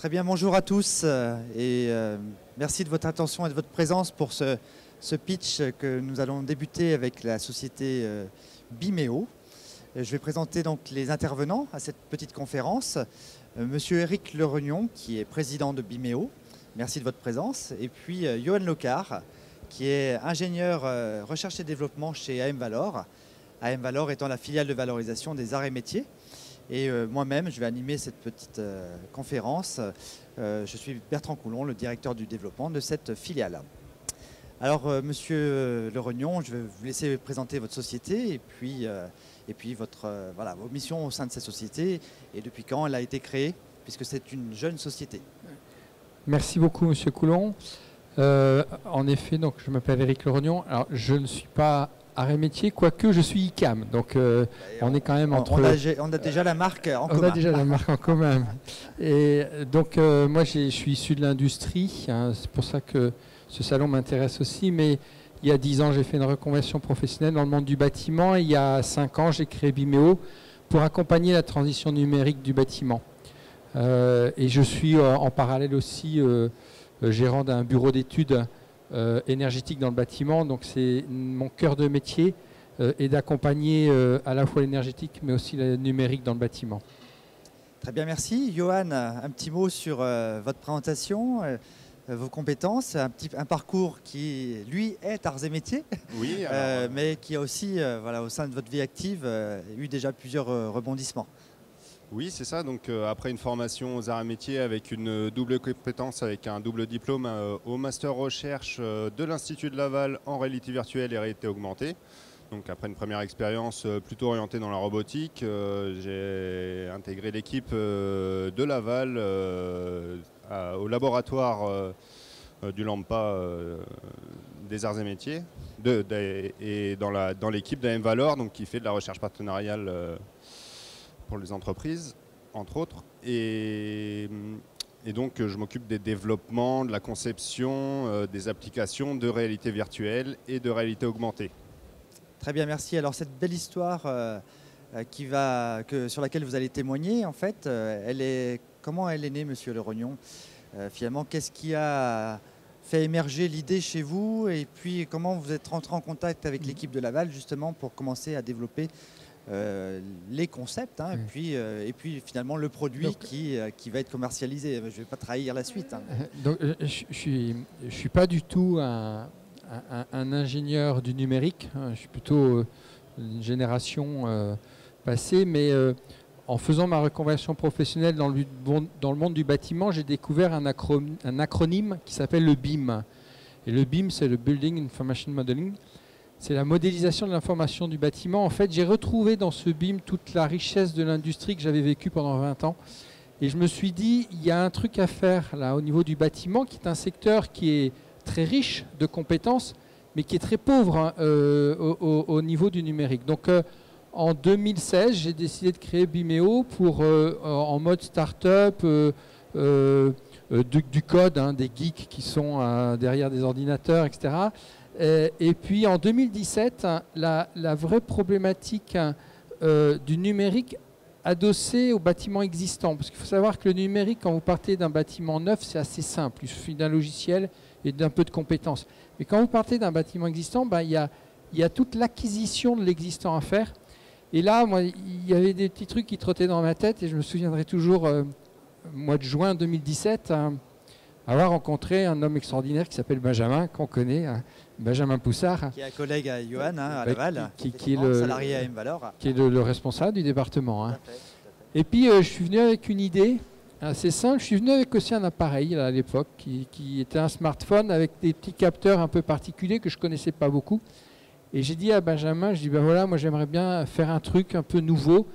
Très bien, bonjour à tous et merci de votre attention et de votre présence pour ce pitch que nous allons débuter avec la société Bimeo. Je vais présenter donc les intervenants à cette petite conférence. Monsieur Éric Lerognon, qui est président de Bimeo, merci de votre présence. Et puis Johan Locard, qui est ingénieur recherche et développement chez AM Valor. AM Valor étant la filiale de valorisation des arts et métiers. Et moi-même, je vais animer cette petite conférence. Je suis Bertrand Coulon, le directeur du développement de cette filiale. Alors, monsieur Lerognon, je vais vous laisser présenter votre société et puis vos missions au sein de cette société et depuis quand elle a été créée, puisque c'est une jeune société. Merci beaucoup, monsieur Coulon. En effet, donc, je m'appelle Éric Lerognon. Alors, je ne suis pas arts et métiers, quoique je suis ICAM. Donc, on est quand même entre... On a déjà la marque en commun. On a déjà la marque en commun. Et donc, moi, je suis issu de l'industrie. Hein, c'est pour ça que ce salon m'intéresse aussi. Mais il y a 10 ans, j'ai fait une reconversion professionnelle dans le monde du bâtiment. Et il y a 5 ans, j'ai créé Bimeo pour accompagner la transition numérique du bâtiment. Et je suis en parallèle aussi gérant d'un bureau d'études énergétique dans le bâtiment. Donc c'est mon cœur de métier et d'accompagner à la fois l'énergétique mais aussi le numérique dans le bâtiment. Très bien, merci. Johan, un petit mot sur votre présentation, vos compétences, un parcours qui, lui, est arts et métiers, oui, mais qui a aussi, au sein de votre vie active, eu déjà plusieurs rebondissements. Oui, c'est ça. Donc, après une formation aux arts et métiers avec une double compétence, avec un double diplôme au master recherche de l'Institut de Laval en réalité virtuelle et réalité augmentée. Donc, après une première expérience plutôt orientée dans la robotique, j'ai intégré l'équipe de Laval au laboratoire du LAMPA des arts et métiers et dans l'équipe d'AM Valor, donc, qui fait de la recherche partenariale pour les entreprises, entre autres. Et donc, je m'occupe des développements, de la conception, des applications de réalité virtuelle et de réalité augmentée. Très bien, merci. Alors, cette belle histoire sur laquelle vous allez témoigner, en fait, comment elle est née, monsieur Lerognon? Finalement, qu'est-ce qui a fait émerger l'idée chez vous? Et puis, comment vous êtes rentré en contact avec l'équipe de Laval, justement, pour commencer à développer les concepts, hein, et puis finalement le produit donc, qui va être commercialisé. Je ne vais pas trahir la suite. Hein. Donc, je suis pas du tout un ingénieur du numérique. Hein, je suis plutôt une génération passée, mais en faisant ma reconversion professionnelle dans le monde du bâtiment, j'ai découvert un acronyme qui s'appelle le BIM. Et le BIM, c'est le Building Information Modeling. C'est la modélisation de l'information du bâtiment. En fait, j'ai retrouvé dans ce BIM toute la richesse de l'industrie que j'avais vécue pendant 20 ans. Et je me suis dit, il y a un truc à faire là au niveau du bâtiment, qui est un secteur qui est très riche de compétences, mais qui est très pauvre hein, au niveau du numérique. Donc, en 2016, j'ai décidé de créer Bimeo pour, en mode start-up, du code, hein, des geeks qui sont derrière des ordinateurs, etc. Et puis en 2017, la vraie problématique du numérique adossée aux bâtiments existants. Parce qu'il faut savoir que le numérique, quand vous partez d'un bâtiment neuf, c'est assez simple. Il suffit d'un logiciel et d'un peu de compétences. Mais quand vous partez d'un bâtiment existant, il y a toute l'acquisition de l'existant à faire. Et là, moi, il y avait des petits trucs qui trottaient dans ma tête et je me souviendrai toujours, mois de juin 2017, avoir rencontré un homme extraordinaire qui s'appelle Benjamin, qu'on connaît, Benjamin Poussard. Qui est un collègue à Johan, à Laval, qui est le salarié à AM Valor. Qui est le responsable du département. Hein. Et puis, je suis venu avec une idée assez simple. Je suis venu avec aussi un appareil là, à l'époque, qui était un smartphone avec des petits capteurs un peu particuliers que je ne connaissais pas beaucoup. Et j'ai dit à Benjamin, ben voilà, moi j'aimerais bien faire un truc un peu nouveau.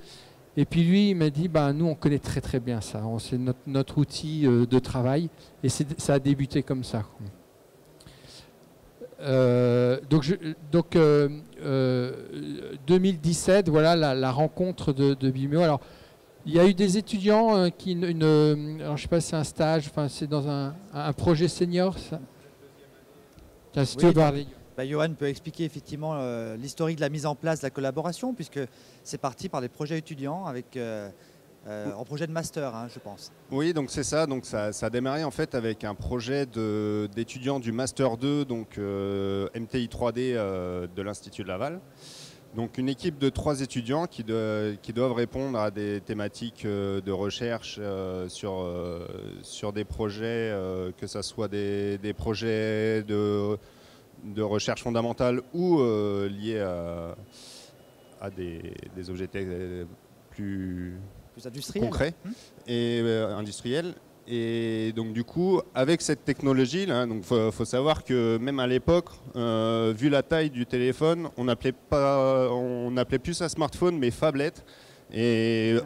Et puis lui, il m'a dit, nous on connaît très très bien ça, c'est notre outil de travail, et ça a débuté comme ça. Donc 2017, voilà la rencontre de Bimeo. Alors, il y a eu des étudiants alors je ne sais pas si c'est un stage, enfin c'est dans un projet senior. Ça. Tiens, si tu veux parler. Johan peut expliquer effectivement l'historique de la mise en place de la collaboration, puisque c'est parti par des projets étudiants avec en projet de master, hein, je pense. Oui, donc c'est ça. Donc ça a démarré en fait avec un projet d'étudiants du Master 2, donc MTI 3D de l'Institut de Laval. Donc une équipe de 3 étudiants qui doivent répondre à des thématiques de recherche sur des projets, que ce soit des projets de recherche fondamentale ou liés à des objets plus industriel. Concret et industriel. Et donc du coup, avec cette technologie, là, donc faut savoir que même à l'époque, vu la taille du téléphone, on n'appelait plus ça smartphone, mais phablette. Et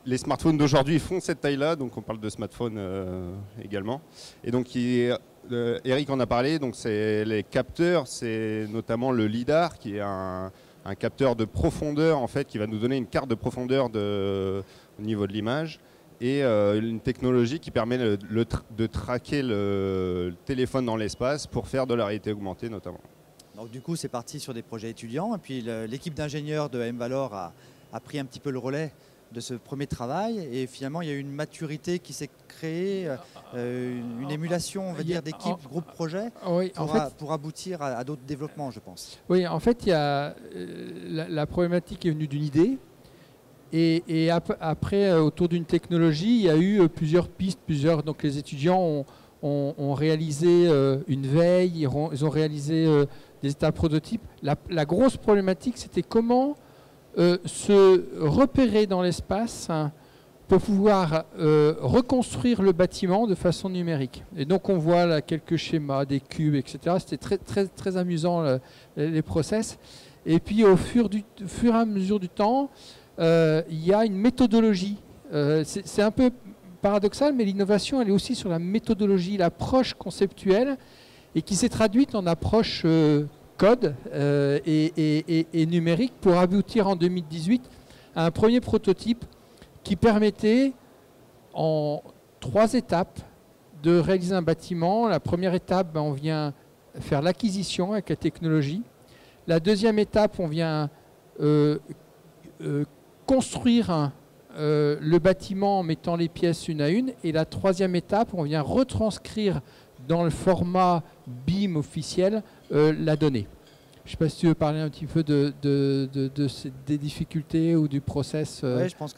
les smartphones d'aujourd'hui font cette taille-là, donc on parle de smartphone également. Et donc Eric en a parlé, donc c'est les capteurs, c'est notamment le LiDAR qui est un capteur de profondeur en fait, qui va nous donner une carte de profondeur au niveau de l'image, et une technologie qui permet de traquer le téléphone dans l'espace pour faire de la réalité augmentée notamment. Donc du coup c'est parti sur des projets étudiants, et puis l'équipe d'ingénieurs de M-Valor a pris un petit peu le relais de ce premier travail, et finalement il y a eu une maturité qui s'est créée, une émulation on va dire d'équipe, groupe projet, oui, pour aboutir à d'autres développements, je pense. Oui, en fait il y a, la problématique est venue d'une idée. Et après, autour d'une technologie, il y a eu plusieurs pistes, donc les étudiants ont réalisé une veille, ils ont réalisé des états prototypes. La grosse problématique, c'était comment se repérer dans l'espace pour pouvoir reconstruire le bâtiment de façon numérique. Et donc on voit là quelques schémas, des cubes, etc. C'était très, très, très amusant les process. Et puis au fur et à mesure du temps, il y a une méthodologie. C'est un peu paradoxal, mais l'innovation, elle est aussi sur la méthodologie, l'approche conceptuelle, et qui s'est traduite en approche code et numérique pour aboutir en 2018 à un premier prototype qui permettait en 3 étapes de réaliser un bâtiment. La première étape, on vient faire l'acquisition avec la technologie. La deuxième étape, on vient construire le bâtiment en mettant les pièces une à une. Et la troisième étape, on vient retranscrire dans le format BIM officiel la donnée. Je ne sais pas si tu veux parler un petit peu des difficultés ou du process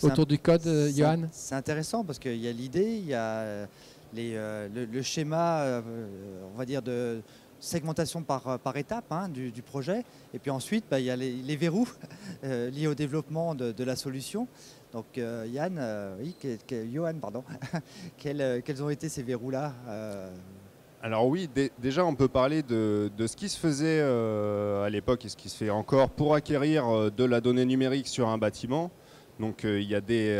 autour du code, Johan. C'est intéressant parce qu'il y a l'idée, il y a le schéma, on va dire, de segmentation par étape du projet. Et puis ensuite, il y a les verrous liés au développement de la solution. Donc Johan, pardon, quels ont été ces verrous-là Alors oui, déjà on peut parler de ce qui se faisait à l'époque et ce qui se fait encore pour acquérir de la donnée numérique sur un bâtiment. Donc il y a des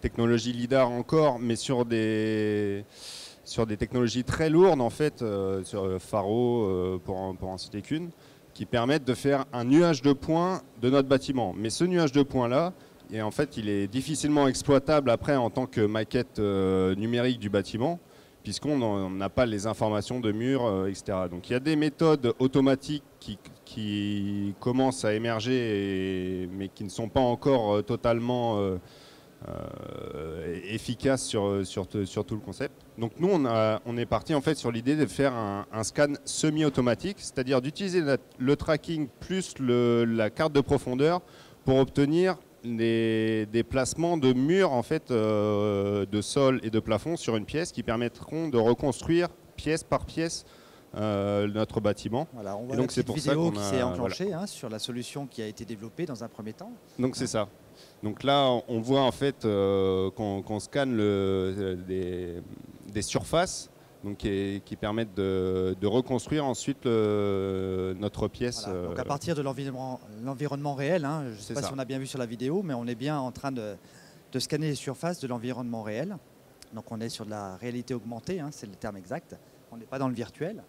technologies LiDAR encore, mais sur des technologies très lourdes en fait, sur Faro pour en citer qu'une, qui permettent de faire un nuage de points de notre bâtiment. Mais ce nuage de points-là, et en fait, il est difficilement exploitable après en tant que maquette numérique du bâtiment, puisqu'on n'a pas les informations de murs, etc. Donc il y a des méthodes automatiques qui commencent à émerger, mais qui ne sont pas encore totalement efficaces sur tout le concept. Donc nous, on est parti en fait sur l'idée de faire un scan semi-automatique, c'est-à-dire d'utiliser le tracking plus la carte de profondeur pour obtenir des placements de murs en fait, de sol et de plafond sur une pièce qui permettront de reconstruire pièce par pièce notre bâtiment. Voilà, on voit et donc c'est pour ça qu'on qui s'est enclenchée sur la solution qui a été développée dans un premier temps. Donc c'est ça. Donc là, on voit en fait qu'on scanne des surfaces donc, qui permettent de reconstruire ensuite notre pièce. Voilà. Donc à partir de l'environnement réel, je ne sais pas si on a bien vu sur la vidéo, mais on est bien en train de scanner les surfaces de l'environnement réel. Donc on est sur de la réalité augmentée, c'est le terme exact. On n'est pas dans le virtuel.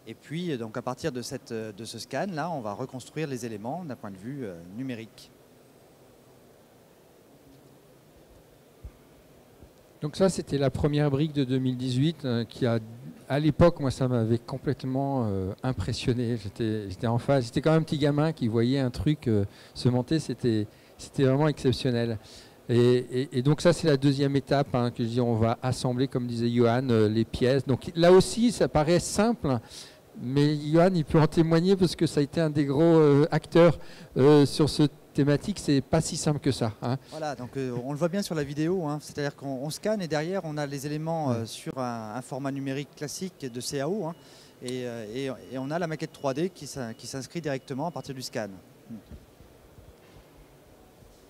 Et puis donc à partir de ce scan-là, on va reconstruire les éléments d'un point de vue numérique. Donc ça, c'était la première brique de 2018 qui a, à l'époque, moi, ça m'avait complètement impressionné. J'étais en phase. J'étais quand même un petit gamin qui voyait un truc se monter. C'était vraiment exceptionnel. Et donc ça, c'est la deuxième étape, hein, que je dis, on va assembler, comme disait Johan, les pièces. Donc là aussi, ça paraît simple, mais Johan, il peut en témoigner parce que ça a été un des gros acteurs sur ce thématique. C'est pas si simple que ça, hein. Voilà, donc on le voit bien sur la vidéo, hein, c'est-à-dire qu'on scanne et derrière on a les éléments sur un format numérique classique de CAO, hein, et on a la maquette 3D qui s'inscrit directement à partir du scan.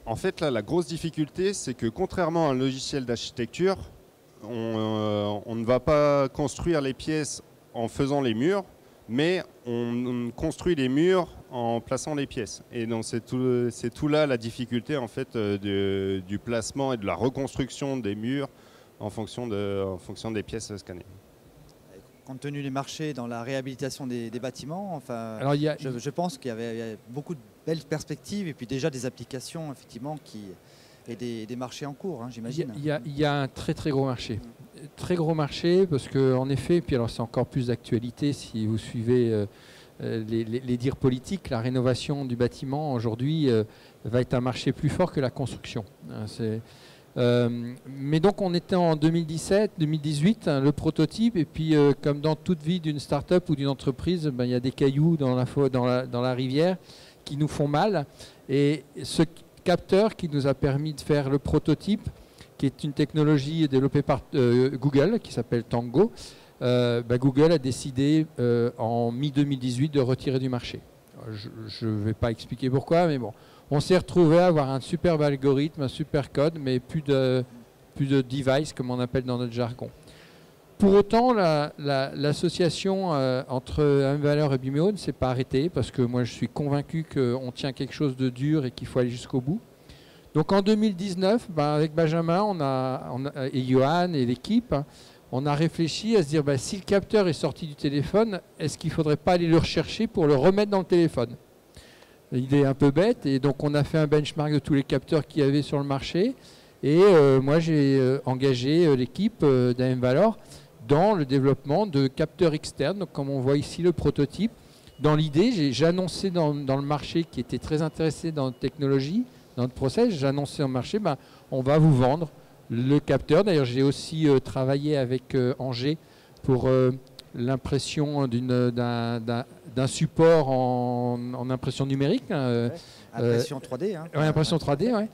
En fait, là, la grosse difficulté, c'est que contrairement à un logiciel d'architecture, on ne va pas construire les pièces en faisant les murs, mais on construit les murs en plaçant les pièces. Et donc c'est tout là la difficulté en fait du placement et de la reconstruction des murs en fonction des pièces scannées. Compte tenu des marchés dans la réhabilitation des bâtiments, enfin, Alors, je pense qu'il y avait beaucoup de belles perspectives et puis déjà des applications effectivement et des marchés en cours, hein, j'imagine. Il y a un très très gros marché. Très gros marché parce qu'en effet, puis alors c'est encore plus d'actualité si vous suivez les dires politiques, la rénovation du bâtiment aujourd'hui va être un marché plus fort que la construction. Mais donc on était en 2017-2018, hein, le prototype, et puis comme dans toute vie d'une start-up ou d'une entreprise, ben, il y a des cailloux dans la rivière qui nous font mal. Et ce capteur qui nous a permis de faire le prototype, qui est une technologie développée par Google, qui s'appelle Tango, Google a décidé en mi-2018 de retirer du marché. Je ne vais pas expliquer pourquoi, mais bon. On s'est retrouvé à avoir un superbe algorithme, un super code, mais plus de device, comme on appelle dans notre jargon. Pour autant, l'association entre M-Valor et Bimeo ne s'est pas arrêtée, parce que moi je suis convaincu qu'on tient quelque chose de dur et qu'il faut aller jusqu'au bout. Donc en 2019, avec Benjamin et Johan et l'équipe, on a réfléchi à se dire si le capteur est sorti du téléphone, est-ce qu'il ne faudrait pas aller le rechercher pour le remettre dans le téléphone? L'idée est un peu bête, et donc on a fait un benchmark de tous les capteurs qu'il y avait sur le marché. Et moi j'ai engagé l'équipe d'AM-Valor dans le développement de capteurs externes. Donc comme on voit ici le prototype. Dans l'idée, j'ai annoncé dans le marché qui était très intéressé dans notre technologie, dans notre process, j'ai annoncé au marché, on va vous vendre le capteur. D'ailleurs, j'ai aussi travaillé avec Angers pour l'impression d'un support en impression numérique. Impression 3D. Hein. Ouais, impression 3D, ouais.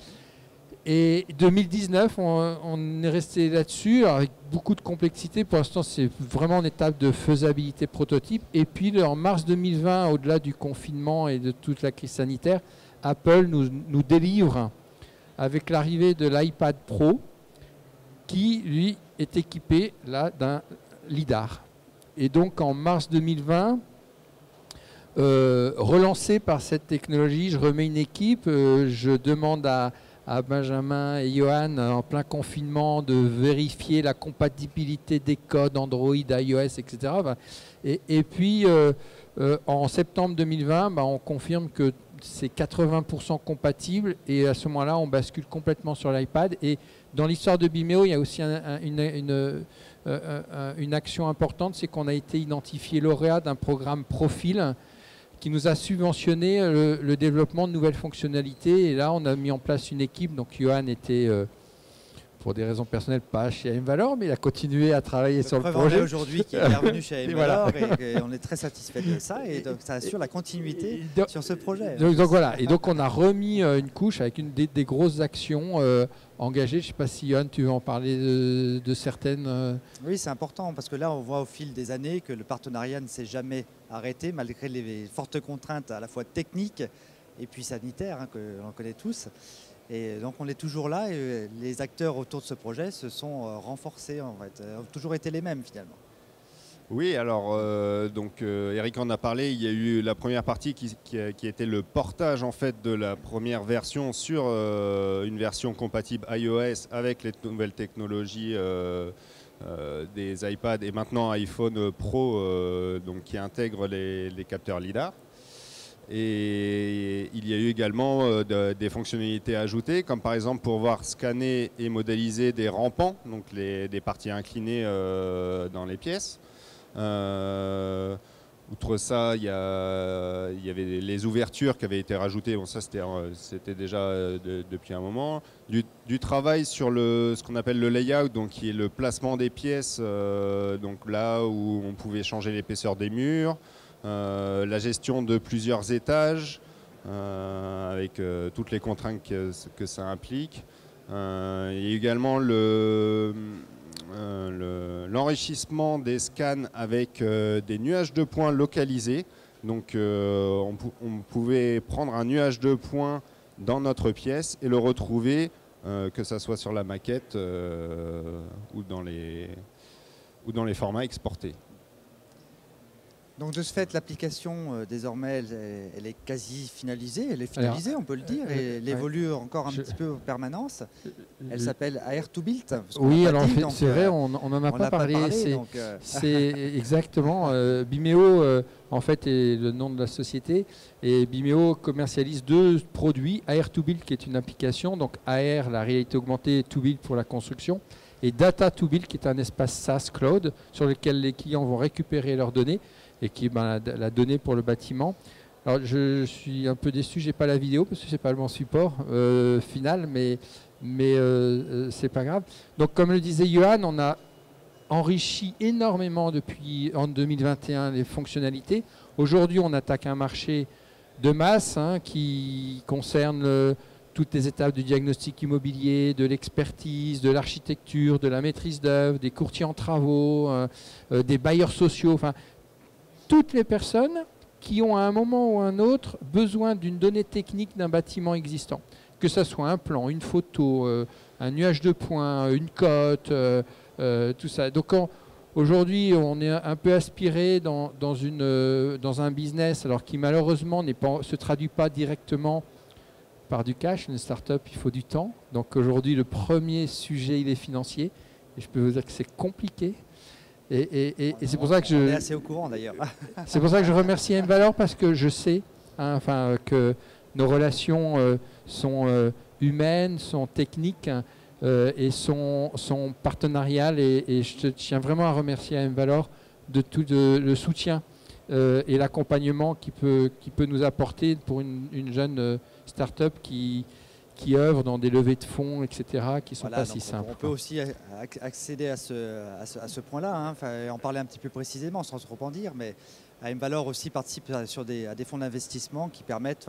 Et 2019, on est resté là-dessus avec beaucoup de complexité. Pour l'instant, c'est vraiment en étape de faisabilité prototype. Et puis, en mars 2020, au-delà du confinement et de toute la crise sanitaire, Apple nous délivre avec l'arrivée de l'iPad Pro qui, lui, est équipé là d'un lidar. Et donc, en mars 2020, relancé par cette technologie, je remets une équipe, je demande à Benjamin et Johan, en plein confinement, de vérifier la compatibilité des codes Android, iOS, etc. Et puis, en septembre 2020, on confirme que c'est 80% compatible, et à ce moment-là, on bascule complètement sur l'iPad. Et dans l'histoire de Bimeo, il y a aussi une action importante, c'est qu'on a été identifié lauréat d'un programme Profil qui nous a subventionné le développement de nouvelles fonctionnalités. Et là, on a mis en place une équipe. Donc, Johan était, pour des raisons personnelles, pas chez M-Valor, mais il a continué à travailler sur le projet. Aujourd'hui, qui est revenu chez M-Valor, et on est très satisfait de ça. Et donc, ça assure la continuité sur ce projet. Donc voilà. Et donc, on a remis une couche avec des grosses actions engagées. Je ne sais pas si, Johan, tu veux en parler de certaines. Oui, c'est important, parce que là, on voit au fil des années que le partenariat ne s'est jamais arrêté, malgré les fortes contraintes à la fois techniques et puis sanitaires, que l'on connaît tous. Et donc on est toujours là, et les acteurs autour de ce projet se sont renforcés, en fait, ont toujours été les mêmes finalement. Oui, alors Eric en a parlé. Il y a eu la première partie qui était le portage en fait de la première version sur une version compatible iOS avec les nouvelles technologies des iPads et maintenant iPhone Pro, donc qui intègrent les capteurs lidar. Et il y a eu également des fonctionnalités ajoutées, comme par exemple pouvoir scanner et modéliser des rampants, donc des parties inclinées dans les pièces. Outre ça, il y avait les ouvertures qui avaient été rajoutées. Bon, ça, c'était déjà depuis un moment. Du travail sur ce qu'on appelle le layout, donc qui est le placement des pièces, donc là où on pouvait changer l'épaisseur des murs, la gestion de plusieurs étages, avec toutes les contraintes que ça implique. Et également l'enrichissement des scans avec des nuages de points localisés. Donc on pouvait prendre un nuage de points dans notre pièce et le retrouver, que ce soit sur la maquette ou dans les formats exportés. Donc de ce fait, l'application, désormais, elle est quasi finalisée, elle est finalisée, on peut le dire, et elle évolue encore un petit peu en permanence. Elle s'appelle Air2Built. Oui, alors c'est vrai, on n'en a pas parlé. C'est exactement. Bimeo, en fait, est le nom de la société, et Bimeo commercialise 2 produits, Air2Built, qui est une application, donc AR, la réalité augmentée, 2Built pour la construction, et Data2Built, qui est un espace SaaS cloud sur lequel les clients vont récupérer leurs données, et qui est la donnée pour le bâtiment. Alors je suis un peu déçu, j'ai pas la vidéo parce que c'est pas le bon support final, mais c'est pas grave. Donc comme le disait Johan, on a enrichi énormément depuis en 2021 les fonctionnalités. Aujourd'hui, on attaque un marché de masse qui concerne toutes les étapes du diagnostic immobilier, de l'expertise, de l'architecture, de la maîtrise d'œuvre, des courtiers en travaux, des bailleurs sociaux, enfin toutes les personnes qui ont à un moment ou un autre besoin d'une donnée technique d'un bâtiment existant. Que ce soit un plan, une photo, un nuage de points, une cote, tout ça. Donc aujourd'hui, on est un peu aspiré dans un business alors qui malheureusement se traduit pas directement par du cash. Une start-up, il faut du temps. Donc aujourd'hui, le premier sujet, il est financier. Et je peux vous dire que c'est compliqué. Et c'est pour ça que on est assez au courant d'ailleurs. C'est pour ça que je remercie M-Valor parce que je sais que nos relations sont humaines, sont techniques et sont partenariales. Et je tiens vraiment à remercier M-Valor de tout le soutien et l'accompagnement qu'il peut nous apporter pour une jeune start-up qui œuvrent dans des levées de fonds, etc., qui ne sont pas si simples. On peut aussi accéder à ce point-là, en parler un petit peu précisément, sans trop en dire, mais M-Valor aussi participe à des fonds d'investissement qui permettent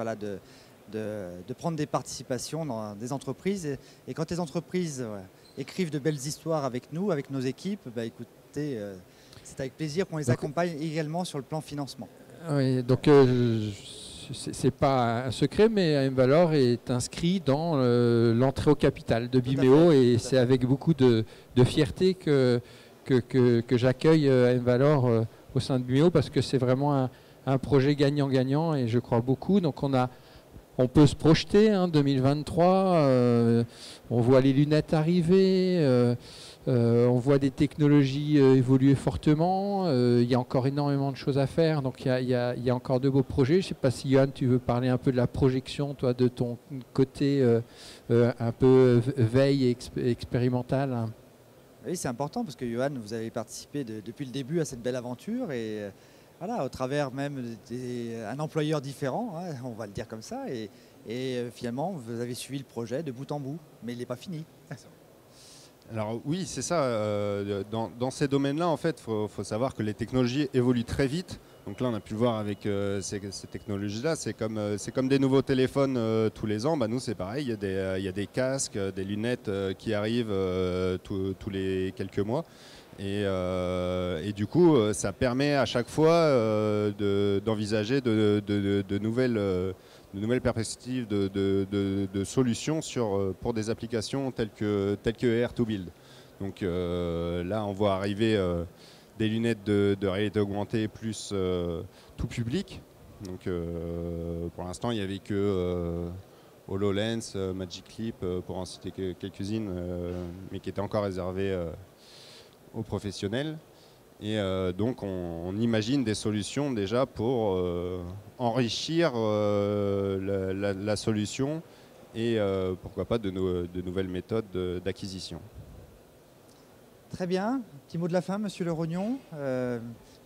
de prendre des participations dans des entreprises. Et quand les entreprises écrivent de belles histoires avec nous, avec nos équipes, écoutez, c'est avec plaisir qu'on les accompagne également sur le plan financement. Oui, donc c'est pas un secret, mais M-Valor est inscrit dans l'entrée au capital de Bimeo et c'est avec beaucoup de fierté que j'accueille M-Valor au sein de Bimeo parce que c'est vraiment un projet gagnant-gagnant et je crois beaucoup. Donc on peut se projeter, 2023, on voit les lunettes arriver, on voit des technologies évoluer fortement, il y a encore énormément de choses à faire, donc il y a encore de beaux projets. Je ne sais pas si Johan, tu veux parler un peu de la projection, toi, de ton côté un peu veille et expérimental. Oui, c'est important parce que Johan, vous avez participé depuis le début à cette belle aventure et voilà, au travers même d'un employeur différent, on va le dire comme ça, et finalement vous avez suivi le projet de bout en bout, mais il n'est pas fini. Alors oui, c'est ça. Dans ces domaines-là, en fait, faut savoir que les technologies évoluent très vite. Donc là, on a pu le voir avec ces technologies-là. C'est comme des nouveaux téléphones tous les ans. Nous, c'est pareil. Il y a des casques, des lunettes qui arrivent tous les quelques mois. Et du coup, ça permet à chaque fois d'envisager de nouvelles perspectives de solutions pour des applications telles que Air2Build. Donc là, on voit arriver des lunettes de réalité augmentée plus tout public. Donc pour l'instant, il n'y avait que HoloLens, Magic Leap, pour en citer quelques-unes, mais qui étaient encore réservées aux professionnels. Et donc on imagine des solutions déjà pour enrichir la solution et pourquoi pas de nouvelles méthodes d'acquisition. Très bien. Petit mot de la fin, Monsieur Le Rognon.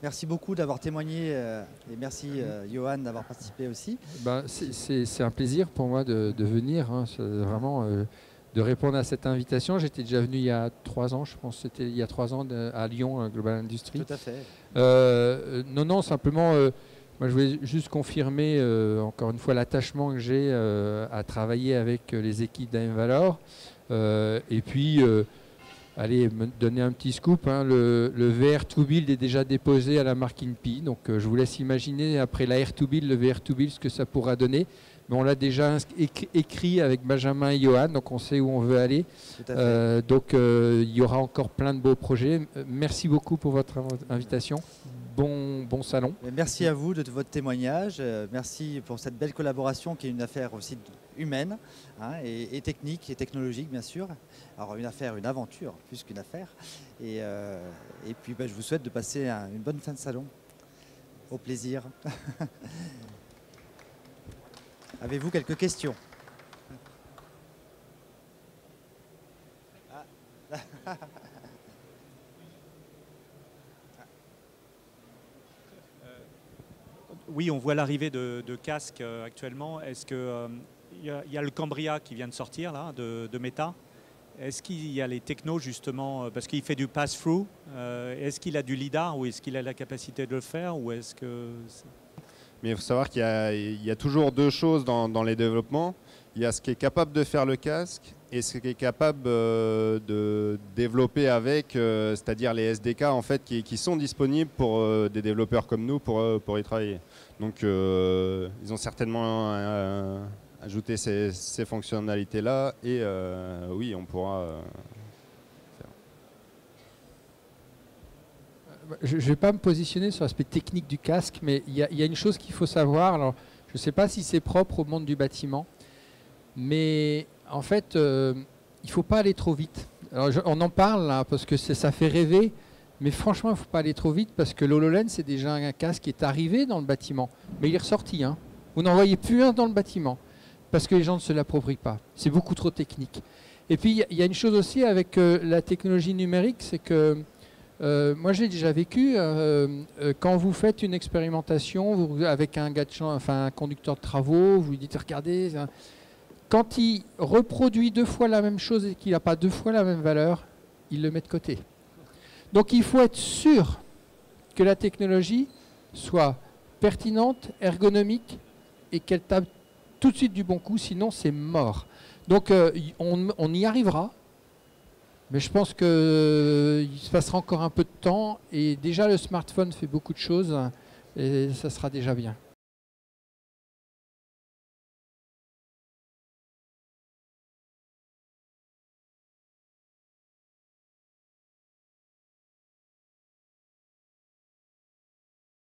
Merci beaucoup d'avoir témoigné et merci Johan d'avoir participé aussi. C'est un plaisir pour moi de venir, hein, vraiment de répondre à cette invitation. J'étais déjà venu il y a 3 ans, je pense, c'était il y a 3 ans à Lyon, Global Industries. Tout à fait. Non, simplement, moi je voulais juste confirmer encore une fois l'attachement que j'ai à travailler avec les équipes d'AM Valor. Et puis, allez, me donner un petit scoop, hein, le VR2Build est déjà déposé à la marque INPI, donc je vous laisse imaginer après la R2Build, le VR2Build, ce que ça pourra donner. Mais on l'a déjà écrit avec Benjamin et Johan, donc on sait où on veut aller. Donc il y aura encore plein de beaux projets. Merci beaucoup pour votre invitation. Bon salon. Merci à vous de votre témoignage. Merci pour cette belle collaboration qui est une affaire aussi humaine, hein, et technique et technologique bien sûr. Alors une aventure plus qu'une affaire. Et puis je vous souhaite de passer une bonne fin de salon. Au plaisir. Avez-vous quelques questions? Oui, on voit l'arrivée de casques actuellement. Est-ce que y a le Cambria qui vient de sortir là, de Meta? Est-ce qu'il y a les technos justement, parce qu'il fait du pass-through, est-ce qu'il a du LiDAR ou est-ce qu'il a la capacité de le faire ou est-ce que... Mais il faut savoir qu'il y a toujours 2 choses dans les développements. Il y a ce qui est capable de faire le casque et ce qui est capable de développer avec, c'est-à-dire les SDK en fait, qui sont disponibles pour des développeurs comme nous pour y travailler. Donc ils ont certainement ajouté ces fonctionnalités-là et oui, on pourra... Je ne vais pas me positionner sur l'aspect technique du casque, mais il y a une chose qu'il faut savoir. Alors, je ne sais pas si c'est propre au monde du bâtiment, mais en fait, il ne faut pas aller trop vite. Alors, on en parle là, parce que ça fait rêver, mais franchement, il ne faut pas aller trop vite parce que l'HoloLens, c'est déjà un casque qui est arrivé dans le bâtiment, mais il est ressorti. Hein. Vous n'en voyez plus un dans le bâtiment parce que les gens ne se l'approprient pas. C'est beaucoup trop technique. Et puis, il y a une chose aussi avec la technologie numérique, c'est que moi, je l'ai déjà vécu. Quand vous faites une expérimentation avec un conducteur de travaux, vous lui dites regardez, quand il reproduit 2 fois la même chose et qu'il n'a pas 2 fois la même valeur, il le met de côté. Donc, il faut être sûr que la technologie soit pertinente, ergonomique et qu'elle tape tout de suite du bon coup, sinon c'est mort. Donc, on y arrivera. Mais je pense qu'il se passera encore un peu de temps et déjà le smartphone fait beaucoup de choses et ça sera déjà bien.